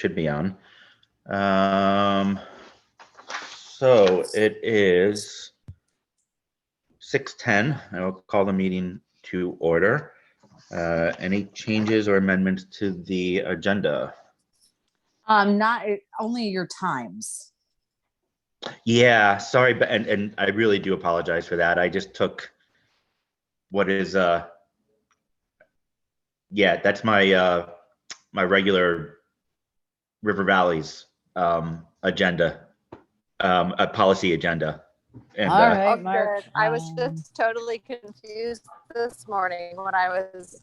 should be on. So it is 6:10. I will call the meeting to order. Any changes or amendments to the agenda? Not only your times. Yeah, sorry, but and I really do apologize for that. I just took what is yeah, that's my my regular River Valley's agenda, a policy agenda. And All right, Oh, Mark. good. I was just totally confused this morning when I was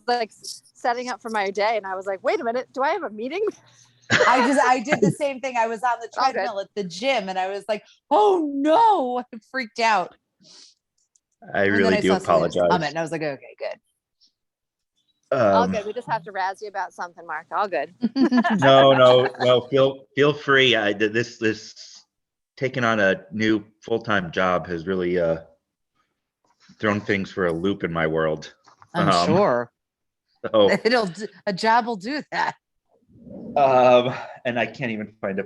like setting up for my day, and I was like, wait a minute, do I have a meeting? I did the same thing. I was on the treadmill at the gym, and I was like, oh no, I freaked out. I really do apologize. And I was like, okay, good. All good. We just have to razz you about something, Mark. All good. No. Well, feel free. This taking on a new full-time job has really thrown things for a loop in my world. I'm sure. So, a job will do that. and I can't even find a.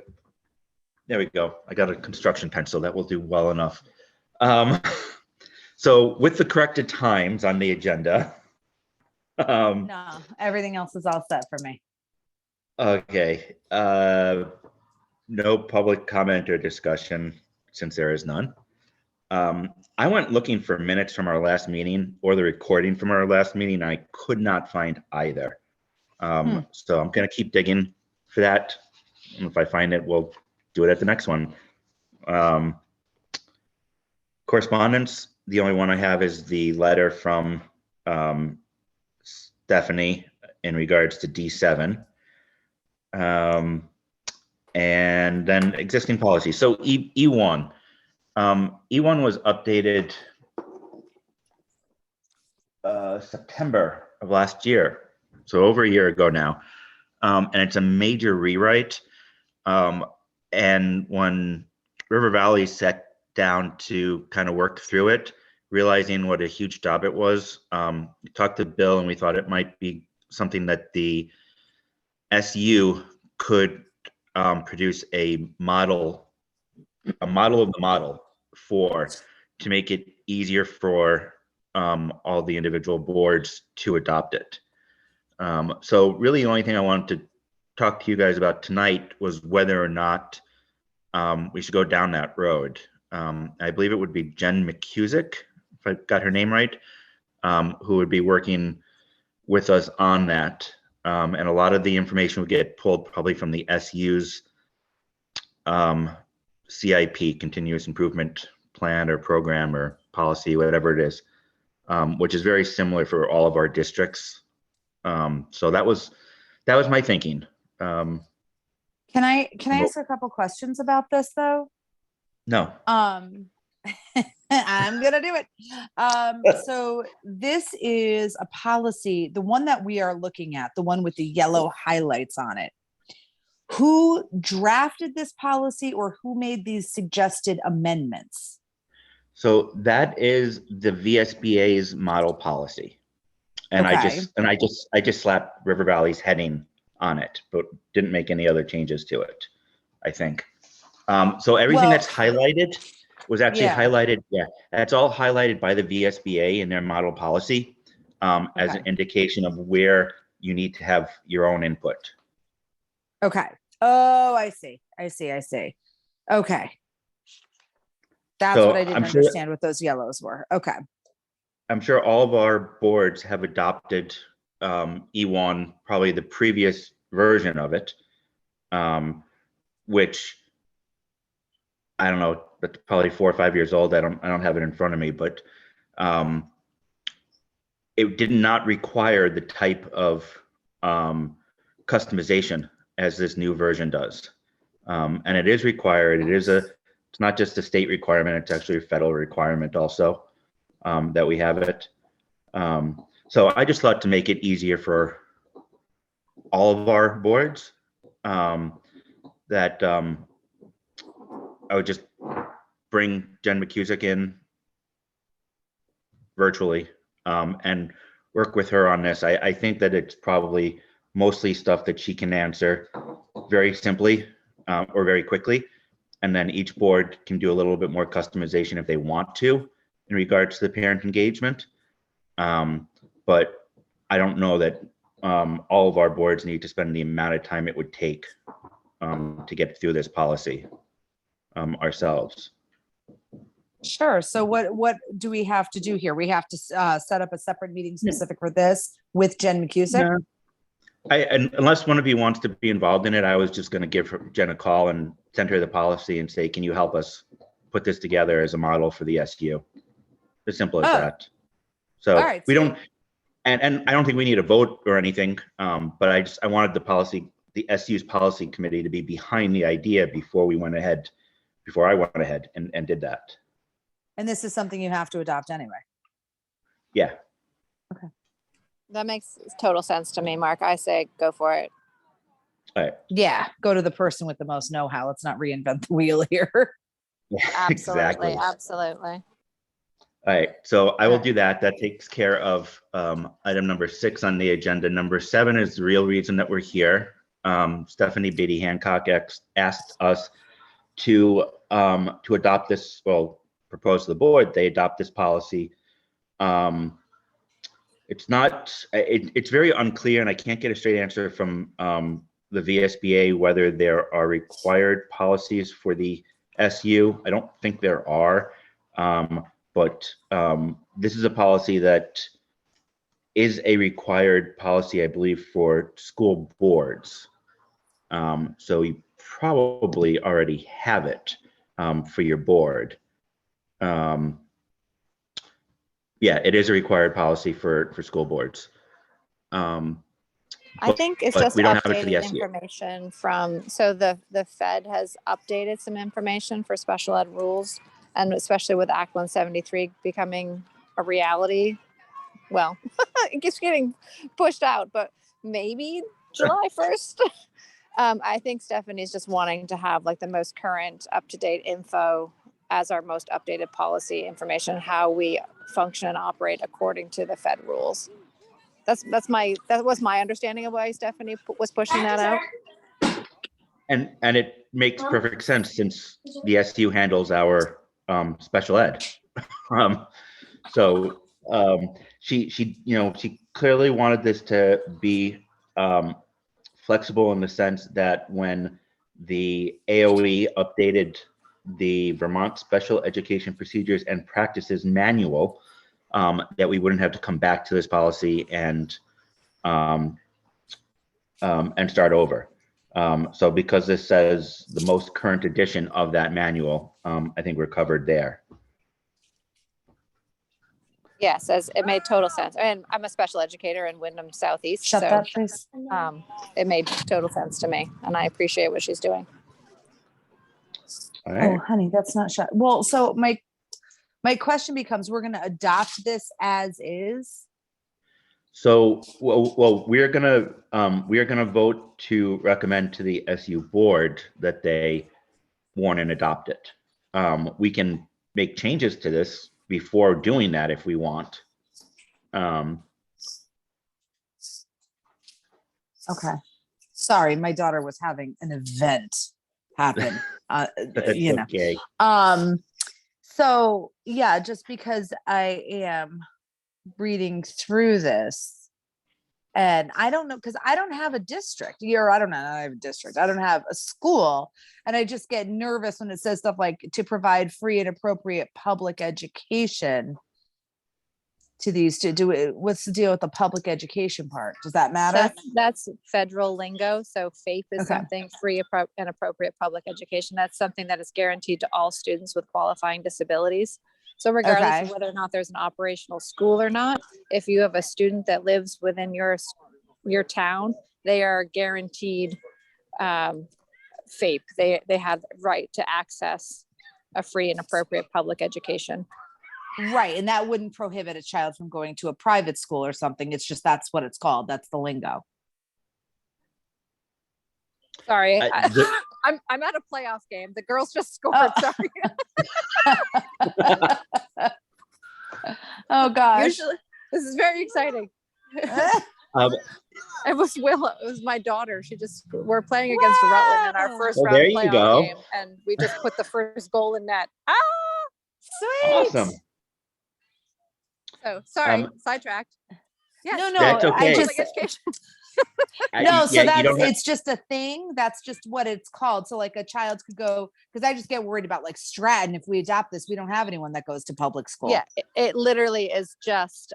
There we go. I got a construction pencil that will do well enough. So with the corrected times on the agenda. No, everything else is all set for me. Okay. No public comment or discussion since there is none. I went looking for minutes from our last meeting or the recording from our last meeting. I could not find either. So I'm going to keep digging for that. And if I find it, we'll do it at the next one. Correspondence, the only one I have is the letter from Stephanie in regards to D7. And then existing policy. So E1. E1 was updated September of last year, so over a year ago now, and it's a major rewrite. And when River Valley sat down to kind of work through it, realizing what a huge job it was, we talked to Bill and we thought it might be something that the SU could produce a model of the model to make it easier for all the individual boards to adopt it. So really the only thing I wanted to talk to you guys about tonight was whether or not we should go down that road. I believe it would be Jen McCusick, if I got her name right, who would be working with us on that. And a lot of the information would get pulled probably from the SU's CIP, continuous improvement plan or program or policy, whatever it is, which is very similar for all of our districts. So that was my thinking. Can I ask a couple questions about this though? No. I'm gonna do it. So this is a policy, the one that we are looking at, the one with the yellow highlights on it. Who drafted this policy or who made these suggested amendments? So that is the VSBA's model policy. And Okay. I just slapped River Valley's heading on it, but didn't make any other changes to it, I think. So everything that's highlighted was actually highlighted. Yeah, that's all highlighted by the VSBA in their model policy as an indication of where you need to have your own input. Okay. Oh, I see. Okay. That's what I didn't understand what those yellows were. Okay. I'm sure all of our boards have adopted E1, probably the previous version of it, which I don't know, but probably 4 or 5 years old. I don't have it in front of me, but it did not require the type of customization as this new version does. And it is required. It's not just a state requirement, it's actually a federal requirement also that we have it. So I just thought to make it easier for all of our boards that I would just bring Jen McCusick in virtually and work with her on this. I think that it's probably mostly stuff that she can answer very simply or very quickly. And then each board can do a little bit more customization if they want to in regards to the parent engagement. But I don't know that all of our boards need to spend the amount of time it would take to get through this policy ourselves. Sure. So what do we have to do here? We have to set up a separate meeting specific for this with Jen McCusick? No. And unless one of you wants to be involved in it, I was just going to give Jen a call and send her the policy and say, can you help us put this together as a model for the SU? As simple as that. So right, we don't, and I don't think we need a vote or anything, but I wanted the SU's policy committee to be behind the idea before I went ahead and did that. And this is something you have to adopt anyway. Yeah. Okay. That makes total sense to me, Mark. I say go for it. All right. Yeah. Go to the person with the most know-how. Let's not reinvent the wheel here. Absolutely. Exactly. Absolutely. All right. So I will do that. That takes care of item number 6 on the agenda. Number 7 is the real reason that we're here. Stephanie Beatty Hancock asked us to adopt this, propose to the board, they adopt this policy. It's very unclear, and I can't get a straight answer from the VSBA whether there are required policies for the SU. I don't think there are, but this is a policy that is a required policy, I believe, for school boards. So you probably already have it for your board. Yeah, it is a required policy for school boards. I think it's just we don't have it for the updated SU. information from, so the Fed has updated some information for special ed rules, and especially with Act 173 becoming a reality. Well, it keeps getting pushed out, but maybe July 1st. I think Stephanie's just wanting to have like the most current up-to-date info as our most updated policy information, how we function and operate according to the Fed rules. That was my understanding of why Stephanie was pushing that out. And it makes perfect sense since the SU handles our special ed. So she clearly wanted this to be flexible in the sense that when the AOE updated the Vermont Special Education Procedures and Practices Manual, that we wouldn't have to come back to this policy and start over. So because this says the most current edition of that manual, I think we're covered there. Yes, as it made total sense. And I'm a special educator in Windham Southeast. Shut so that, please. It made total sense to me, and I appreciate what she's doing. All right. Oh, honey, that's not shut. Well, so my question becomes, we're going to adopt this as is. So, we are gonna vote to recommend to the SU board that they warn and adopt it. We can make changes to this before doing that if we want. Okay. Sorry, my daughter was having an event happen. You know. Okay. So yeah, just because I am reading through this and I don't know, because I don't have a district, I don't have a district, I don't have a school, and I just get nervous when it says stuff like to provide free and appropriate public education to these to do it. What's the deal with the public education part? Does that matter? That's federal lingo. So FAPE is Okay. something free and appropriate public education. That's something that is guaranteed to all students with qualifying disabilities. So regardless of whether or not there's an operational school or not, if you have a student that lives within your town, they are guaranteed FAPE. They have the right to access a free and appropriate public education. Right. And that wouldn't prohibit a child from going to a private school or something. It's just, that's what it's called. That's the lingo. Sorry, I'm at a playoff game. The girls just scored. Sorry. Oh gosh. Usually, this is very exciting. Um, It was Willow. It was my daughter. We're playing against Rutland in our first Well, round there you playoff go. game, and we just put the first goal in net. Sweet. Awesome. So sorry, sidetracked. Yes, No, That's okay. I just public education. no. So Yeah, you don't have, it's just a thing. That's just what it's called. So like a child could go, because I just get worried about like Stratton. If we adopt this, we don't have anyone that goes to public school. Yeah, it literally is just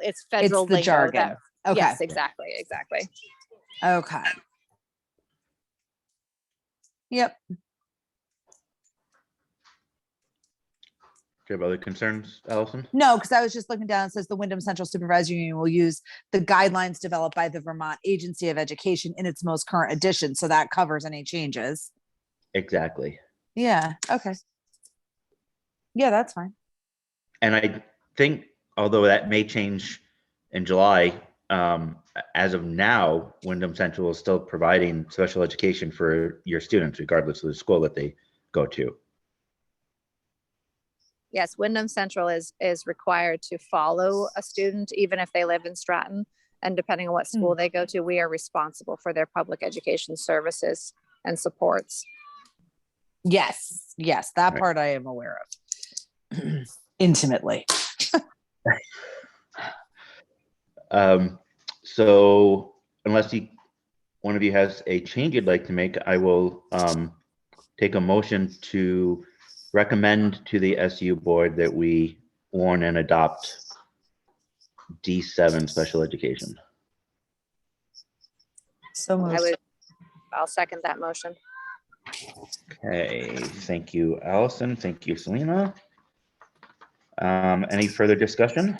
it's federal It's the lingo jargon. Okay. Yes, exactly. Okay. Yep. do you have other concerns, Allison? No, because I was just looking down. It says the Windham Central Supervisory Union will use the guidelines developed by the Vermont Agency of Education in its most current edition. So that covers any changes. Exactly. Yeah. Okay. Yeah, that's fine. And I think, although that may change in July, as of now, Windham Central is still providing special education for your students, regardless of the school that they go to. Yes, Windham Central is required to follow a student, even if they live in Stratton. And depending on what school they go to, we are responsible for their public education services and supports. Yes. That part I am aware of intimately. So unless one of you has a change you'd like to make, I will take a motion to recommend to the SU board that we warn and adopt D7 special education. So moved. I'll second that motion. Okay, thank you, Allison. Thank you, Selena. Any further discussion?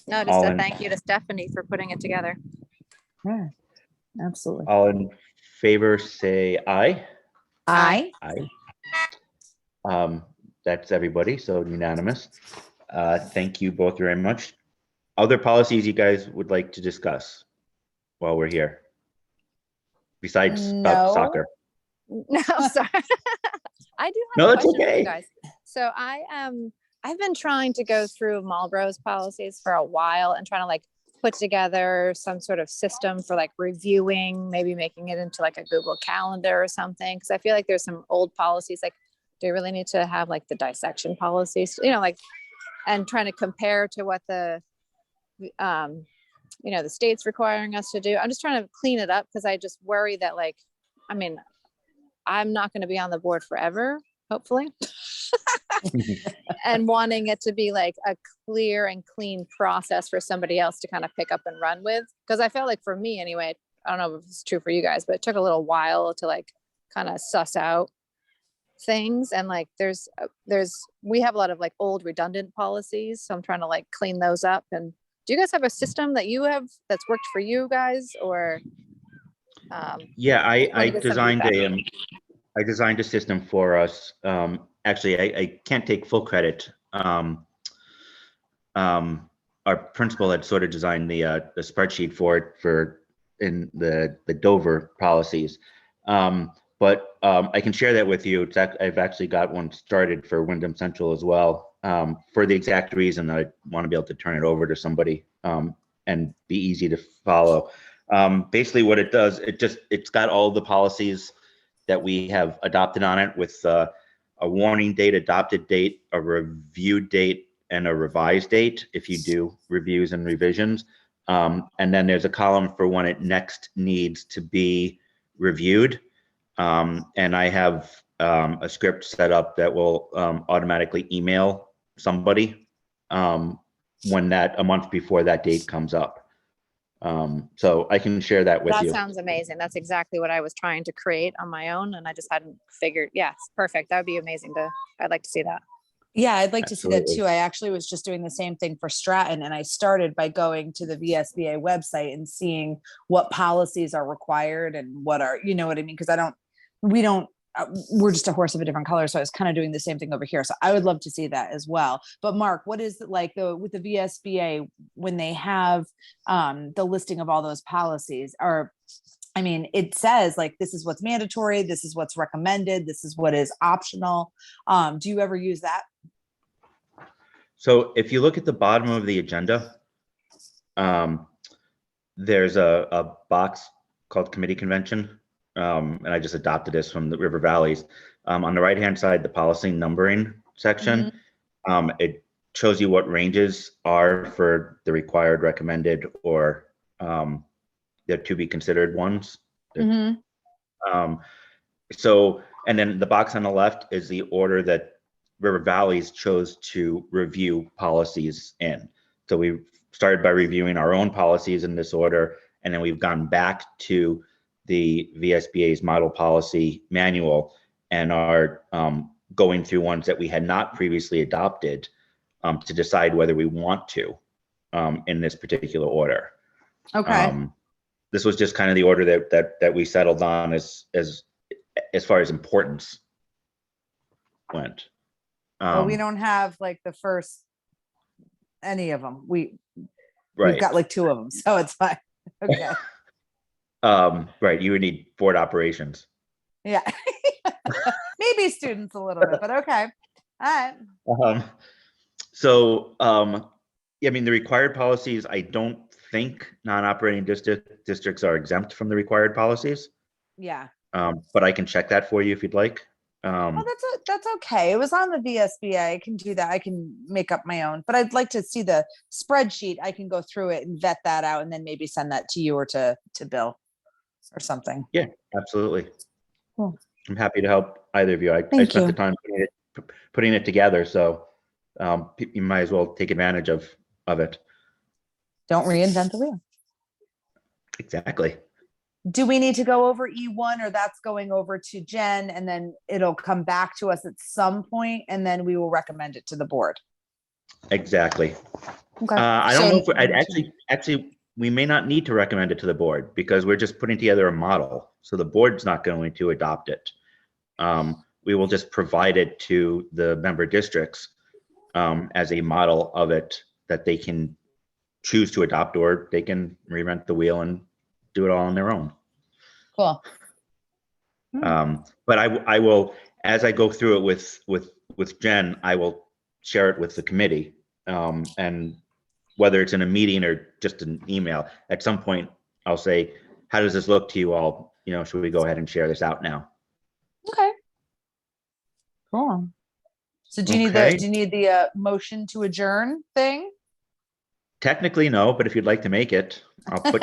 No, just a thank you to Stephanie for putting it together. Yeah, absolutely. All in favor, say aye. Aye. That's everybody, so unanimous. Thank you both very much. Other policies you guys would like to discuss while we're here? Besides soccer? No, sorry. I do have No, a that's question for okay. you guys. So I've been trying to go through Marlboro's policies for a while and trying to like put together some sort of system for like reviewing, maybe making it into like a Google Calendar or something. Cause I feel like there's some old policies, like, do you really need to have like the dissection policies, like, and trying to compare to what the state's requiring us to do. I'm just trying to clean it up because I just worry that I'm not going to be on the board forever, hopefully. And wanting it to be like a clear and clean process for somebody else to kind of pick up and run with. Because I felt like for me anyway, I don't know if it's true for you guys, but it took a little while to like kind of suss out things. And like we have a lot of like old redundant policies. So I'm trying to like clean those up. And do you guys have a system that you have that's worked for you guys, or? Yeah, I designed a system for us. Actually, I can't take full credit. Our principal had sort of designed the spreadsheet for it in the Dover policies. But I can share that with you. I've actually got one started for Windham Central as well, for the exact reason that I want to be able to turn it over to somebody and be easy to follow. Basically what it does, it's got all the policies that we have adopted on it, with a warning date, adopted date, a review date, and a revised date if you do reviews and revisions. And then there's a column for when it next needs to be reviewed. And I have a script set up that will automatically email somebody when a month before that date comes up. So I can share that with you. That sounds amazing. That's exactly what I was trying to create on my own, and I just hadn't figured. Yes, perfect. That would be amazing. I'd like to see that. Yeah, I'd like Absolutely. to see that too. I actually was just doing the same thing for Stratton, and I started by going to the VSBA website and seeing what policies are required and what are, you know what I mean? Because we're just a horse of a different color. So I was kind of doing the same thing over here. So I would love to see that as well. But Mark, what is it like with the VSBA when they have the listing of all those policies? It says like, this is what's mandatory, this is what's recommended, this is what is optional. Do you ever use that? So if you look at the bottom of the agenda, There's a box called committee convention. And I just adopted this from the River Valleys. On the right-hand side, the policy numbering section, it shows you what ranges are for the required, recommended, or the to be considered ones. So, and then the box on the left is the order that River Valleys chose to review policies in. So we started by reviewing our own policies in this order, and then we've gone back to the VSBA's model policy manual and are going through ones that we had not previously adopted to decide whether we want to in this particular order. Okay. This was just kind of the order that we settled on as far as importance went. Well, we don't have like the first any of them. We've Right. got like 2 of them, so it's fine. Okay. Right. You would need board operations. Yeah. Maybe students a little bit, but okay. All right. Yeah, I mean, the required policies, I don't think non-operating districts are exempt from the required policies. Yeah. But I can check that for you if you'd like. Well, that's okay. It was on the VSBA. I can do that. I can make up my own, but I'd like to see the spreadsheet. I can go through it and vet that out, and then maybe send that to you or to Bill or something. Yeah, absolutely. Cool. I'm happy to help either of you. I Thank spent you. the time putting it together, so you might as well take advantage of it. Don't reinvent the wheel. Exactly. Do we need to go over E1, or that's going over to Jen and then it'll come back to us at some point and then we will recommend it to the board? Exactly. Okay. I don't know if I'd actually, we may not need to recommend it to the board because we're just putting together a model. So the board's not going to adopt it. We will just provide it to the member districts as a model of it that they can choose to adopt, or they can reinvent the wheel and do it all on their own. Cool. But I will, as I go through it with Jen, I will share it with the committee. And whether it's in a meeting or just an email, at some point I'll say, how does this look to you all? You know, should we go ahead and share this out now? Okay. Cool. So do you need the motion to adjourn thing? Technically, no, but if you'd like to make it, I'll put